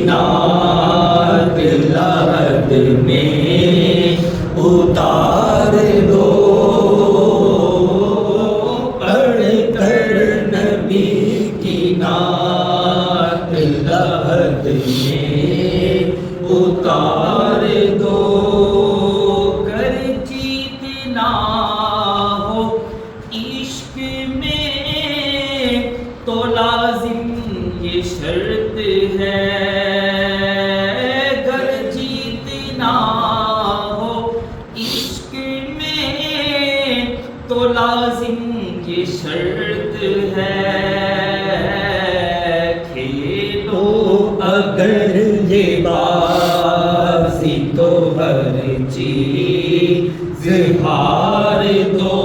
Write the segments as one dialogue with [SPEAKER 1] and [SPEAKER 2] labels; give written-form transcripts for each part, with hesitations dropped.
[SPEAKER 1] نعت لحد میں اتار دو، پڑھ کر نبی کی نعت لحد میں اتار دو، گر جیتنا ہو عشق میں تو لازم یہ شرط ہے، گر جیتنا ہو عشق میں تو لازم یہ شرط ہے، کھیلو اگر یہ بازی تو ہر چیز ہار دو،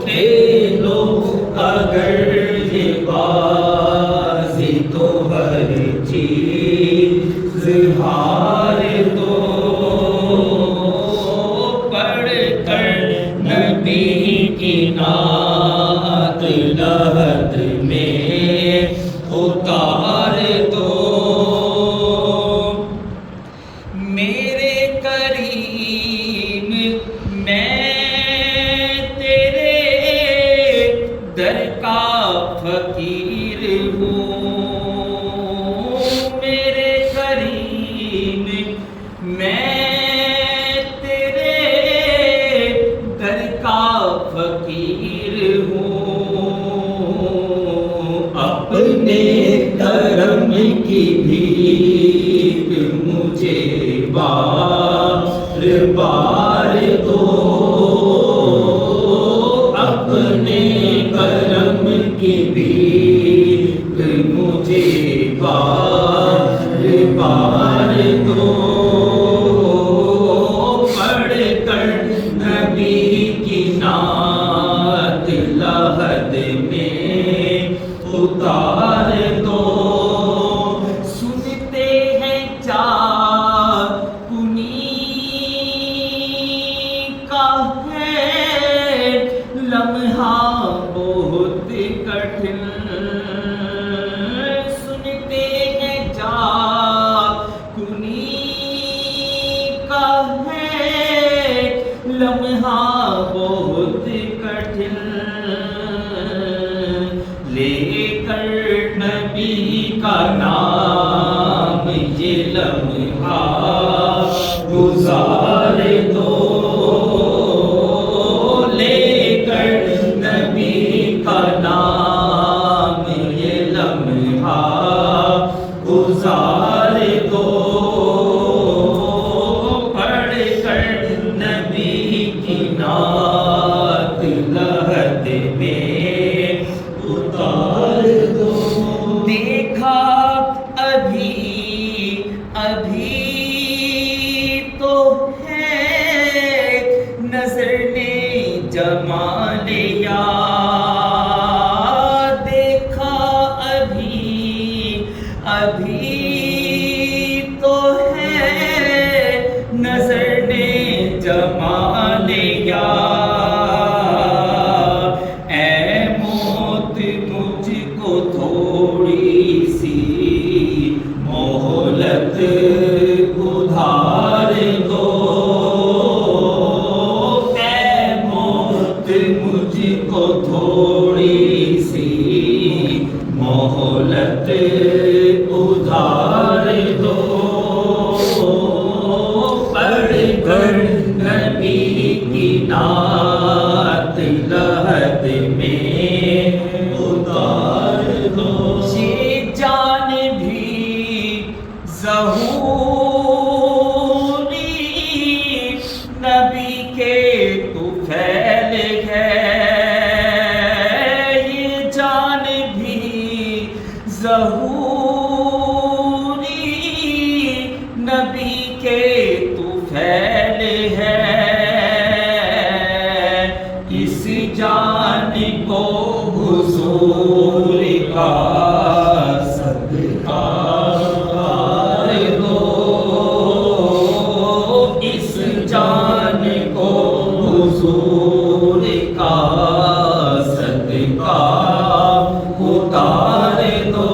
[SPEAKER 1] کھیلو اگر یہ بازی تو ہر چیز ہار دو، پڑھ کر نبی کی نعت لحد میں اتار دو، میرے کریم میں تیرے در کا فقیر ہوں، میرے کریم میں تیرے در کا فقیر ہوں، اپنے کرم کی بھیک مجھے بار بار دو، اپنے کرم کی بھیک مجھے بار بار دو، پڑھ کر نبی کی نعت لحد میں اتار دو، سنتے ہیں چار کنی کا ہے لمحہ بہت کٹھن، سنتے ہیں چار کنی کا ہے لمحہ بہت کٹھن، لے کر نبی کا نام یہ لمحہ گزار دو، لے کر نبی کا نام یہ لمحہ گزار دو، پڑھ کر نبی کی نعت لحد میں اتار دو، دیکھا ابھی ابھی تو ہے نظر نے جمال یار، دیکھا ابھی ابھی تو ہے نظر نے جمال یار، اے موت مجھ کو تھوڑی سی مہلت ادھار دو، اے موت مجھ کو تھوڑی سی مہلت ادھار دو، پڑھ کر نبی کی نعت لحد میں اتار دو، یہ جان بھی ظہوری نبی کے طفیل ہے، یہ جان بھی ظہوری نبی کے طفیل ہے، اس جان کو حضور کا صدقہ دو، اس جان کو حضور کا صدقہ اتار دو،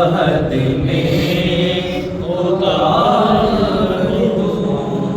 [SPEAKER 1] عہد